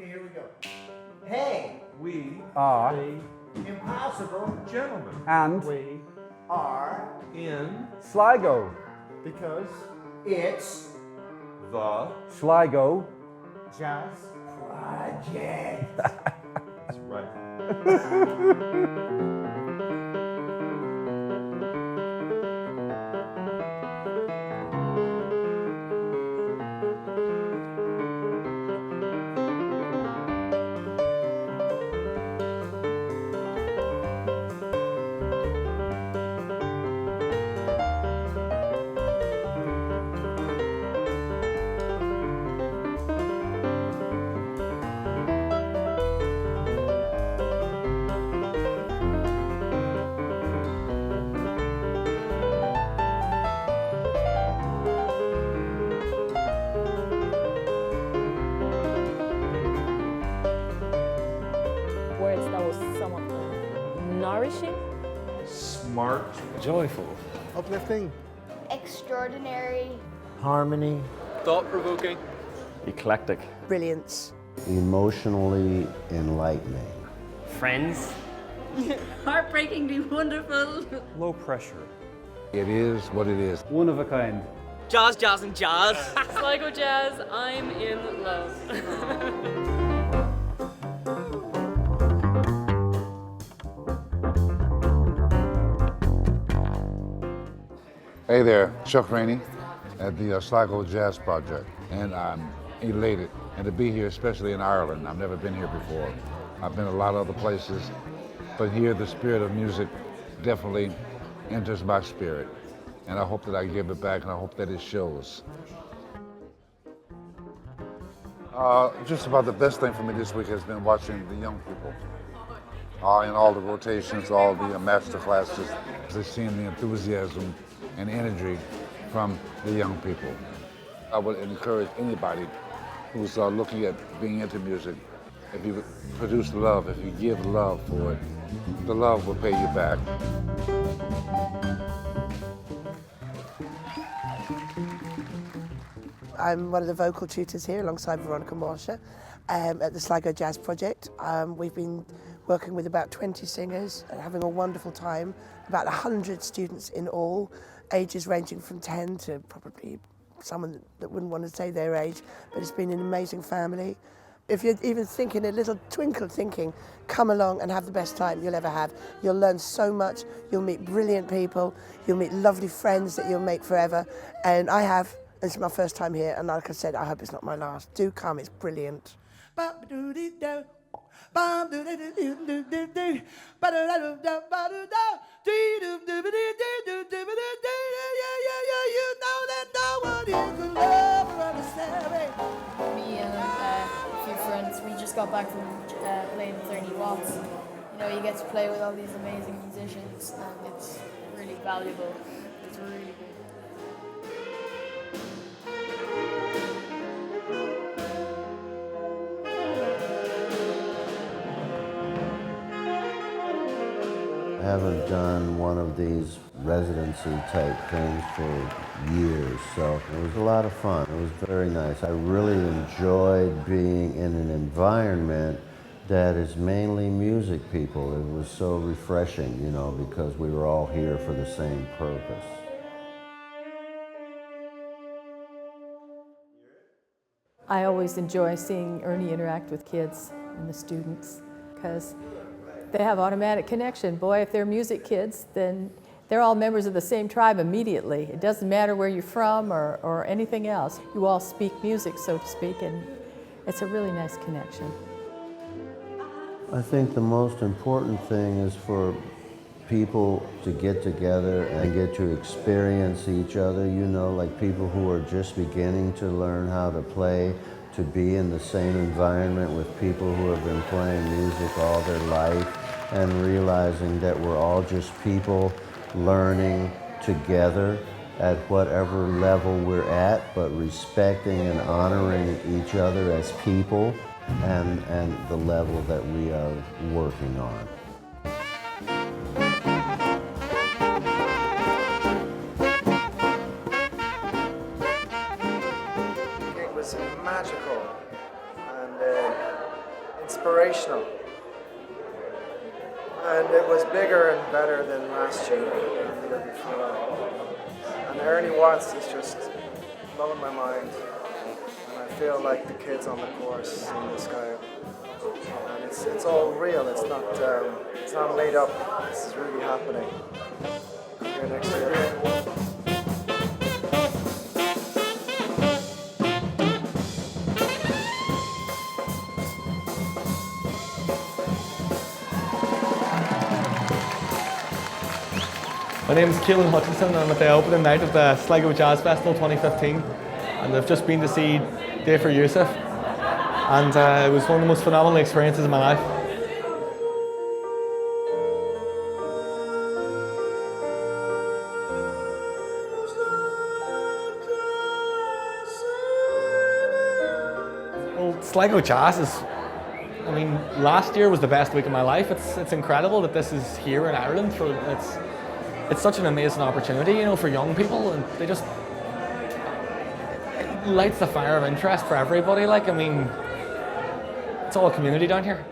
Okay, here we go. Hey, We are impossible gentlemen. and We are in Sligo. because it's the Sligo. Jazz Project. That's right. Words that was somewhat nourishing. Smart. Joyful. Uplifting. Extraordinary. Harmony. Thought-provoking. Eclectic. Brilliance. Emotionally enlightening. Friends. Heartbreakingly wonderful. Low pressure. It is what it is. One of a kind. Jazz, jazz, and jazz. Sligo Jazz, I'm in love. Hey there, Chuck Rainey at the Sligo Jazz Project, and I'm elated and to be here, especially in Ireland. I've never been here before. I've been a lot of other places, but here the spirit of music definitely enters my spirit, and I hope that I give it back, and I hope that it shows. Just about the best thing for me this week has been watching the young people in all the rotations, all the master classes. I've seen the enthusiasm and energy from the young people. I would encourage anybody who's looking at being into music, if you produce love, if you give love for it, the love will pay you back. I'm one of the vocal tutors here alongside Veronika Morscher at the Sligo Jazz Project. We've been working with about 20 singers and having a wonderful time, about 100 students in all, ages ranging from 10 to probably someone that wouldn't want to say their age, but it's been an amazing family. If you're even thinking a little twinkle thinking, come along and have the best time you'll ever have. You'll learn so much, you'll meet brilliant people, you'll meet lovely friends that you'll make forever, and I have. This is my first time here, and like I said, I hope it's not my last. Do come, it's brilliant. Me and a few friends, we just got back from playing with Ernie Watts. You know, you get to play with all these amazing musicians, and it's really valuable. It's really good. I haven't done one of these residency type things for years, so it was a lot of fun. It was very nice. I really enjoyed being in an environment that is mainly music people. It was so refreshing, you know, because we were all here for the same purpose. I always enjoy seeing Ernie interact with kids and the students because they have automatic connection. Boy, if they're music kids, then they're all members of the same tribe immediately. It doesn't matter where you're from or anything else. You all speak music, so to speak, and it's a really nice connection. I think the most important thing is for people to get together and get to experience each other, you know, like people who are just beginning to learn how to play, to be in the same environment with people who have been playing music all their life and realizing that we're all just people learning together at whatever level we're at, but respecting and honoring each other as people and the level that we are working on. It was magical, and inspirational. And it was bigger and better than last year and the year before. And Ernie Watts is just blowing my mind. And I feel like the kids on the course in the sky. And it's all real, it's not made up, this is really happening. Come here next year. My name is Ciaran Wilde. I'm at the opening night of the Sligo Jazz Festival 2015, and I've just been to see Dave for Yusuf, and it was one of the most phenomenal experiences of my life. Well, Sligo Jazz is, I mean, last year was the best week of my life. It's incredible that this is here in Ireland. It's such an amazing opportunity, you know, for young people, and it lights the fire of interest for everybody. Like, I mean, it's all a community down here.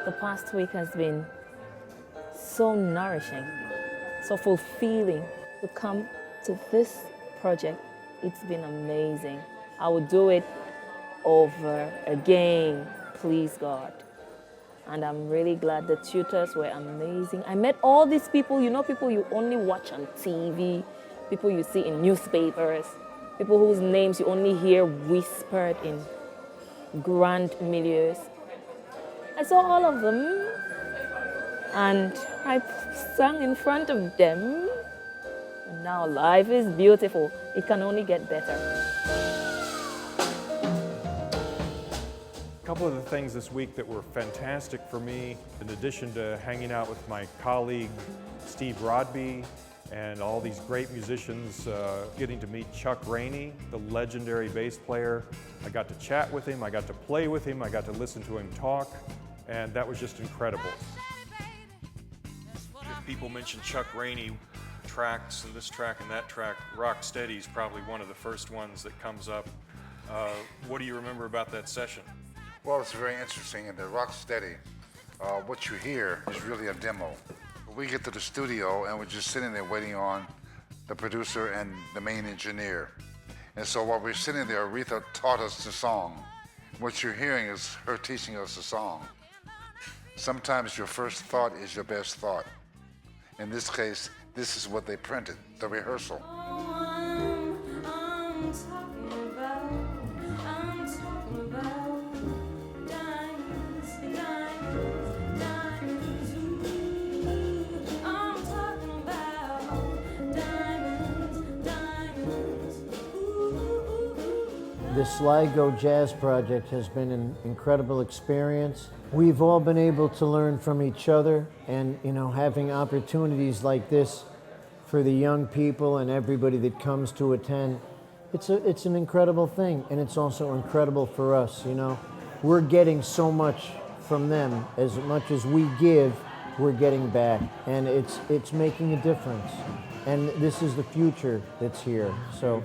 The past week has been so nourishing, so fulfilling. To come to this project, it's been amazing. I would do it over again, please God. And I'm really glad the tutors were amazing. I met all these people, you know, people you only watch on TV, people you see in newspapers, people whose names you only hear whispered in grand milieus. I saw all of them, and I sang in front of them. And now life is beautiful. It can only get better. A couple of the things this week that were fantastic for me, in addition to hanging out with my colleague Steve Rodby and all these great musicians, getting to meet Chuck Rainey, the legendary bass player. I got to chat with him, I got to play with him, I got to listen to him talk, and that was just incredible. If people mention Chuck Rainey, tracks and this track and that track, Rock Steady is probably one of the first ones that comes up. What do you remember about that session? Well, it's very interesting. In the Rock Steady, what you hear is really a demo. We get to the studio and we're just sitting there waiting on the producer and the main engineer. And so while we're sitting there, Aretha taught us the song. What you're hearing is her teaching us the song. Sometimes your first thought is your best thought. In this case, this is what they printed, the rehearsal. The Sligo Jazz Project has been an incredible experience. We've all been able to learn from each other, and you know, having opportunities like this for the young people and everybody that comes to attend, it's an incredible thing, and it's also incredible for us. You know, we're getting so much from them. As much as we give, we're getting back, and it's making a difference. And this is the future that's here. So.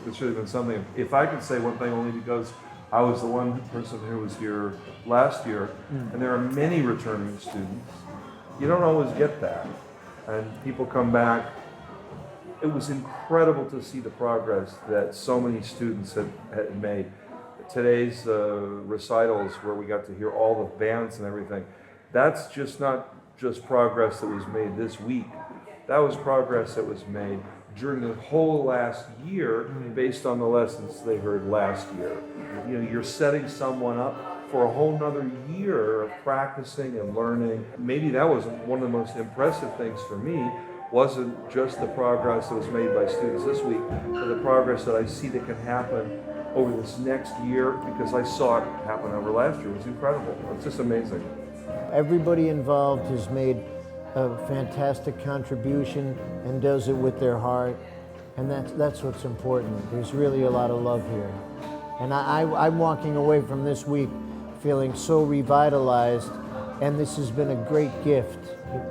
It should have been something. If I could say one thing, only because I was the one person who was here last year, and there are many returning students. You don't always get that, and people come back. It was incredible to see the progress that so many students had made. Today's recitals, where we got to hear all the bands and everything, that's just not just progress that was made this week. That was progress that was made during the whole last year based on the lessons they heard last year. You know, you're setting someone up for a whole nother year of practicing and learning. Maybe that was one of the most impressive things for me, wasn't just the progress that was made by students this week, but the progress that I see that can happen over this next year, because I saw it happen over last year. It was incredible. It's just amazing. Everybody involved has made a fantastic contribution and does it with their heart, and that's what's important. There's really a lot of love here, and I'm walking away from this week feeling so revitalized, and this has been a great gift.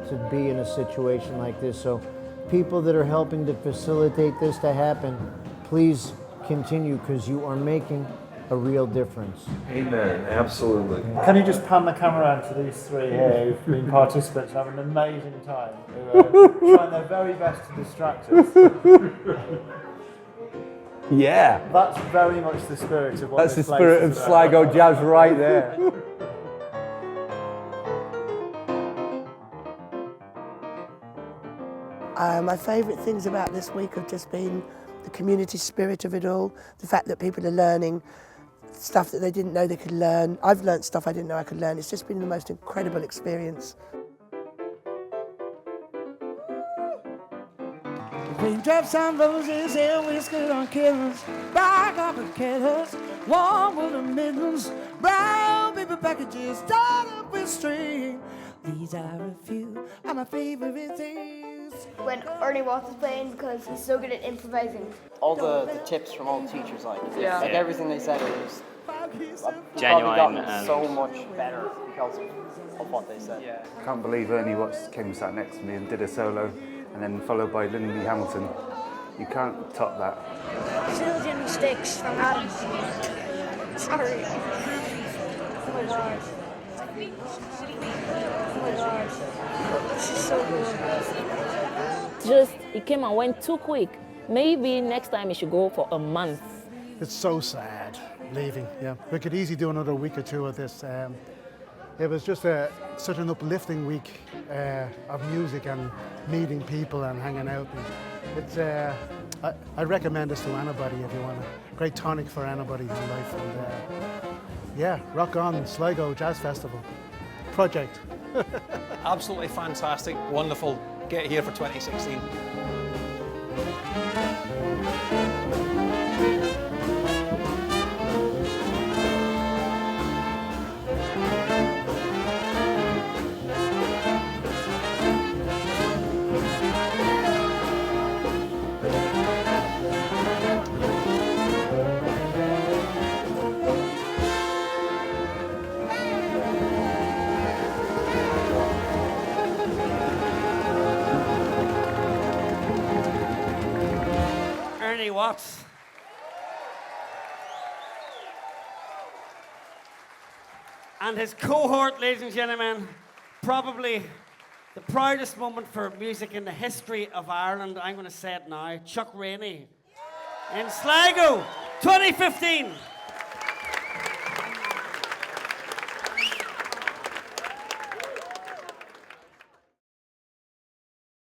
to be in a situation like this. So people that are helping to facilitate this to happen, please continue, because you are making a real difference. Amen. Absolutely. Can you just pan the camera around to these three here who've been participants and having an amazing time, who are trying their very best to distract us? Yeah. That's very much the spirit of what That's the this place spirit is of about. Sligo jazz right there. My favourite things about this week have just been the community spirit of it all, the fact that people are learning stuff that they didn't know they could learn. I've learnt stuff I didn't know I could learn. It's just been the most incredible experience. Raindrops on roses and whiskers on kittens, back up the kettles, warm with the mittens, brown paper packages tied up with string. These are a few of my favorite things. When Ernie Watts is playing, because he's so good at improvising. All the tips from all the teachers, like everything they said, it was Genuine gotten and so much better because of what they said. I can't believe Ernie Watts came and sat next to me and did a solo, and then followed by Linley Hamilton. You can't top that. Children sticks from Adam. Sorry. Oh my god. Oh my god. This is so good. Just, it came and went too quick. Maybe next time it should go for a month. It's so sad leaving. Yeah, we could easily do another week or two of this. It was just such an uplifting week of music and meeting people and hanging out. And it's I recommend this to anybody if you want a great tonic for anybody in life. And yeah, rock on, Sligo Jazz Festival project. Absolutely fantastic, wonderful. Get here for 2016. Ernie Watts. And his cohort, ladies and gentlemen, probably the proudest moment for music in the history of Ireland. I'm going to say it now. Chuck Rainey in Sligo, 2015.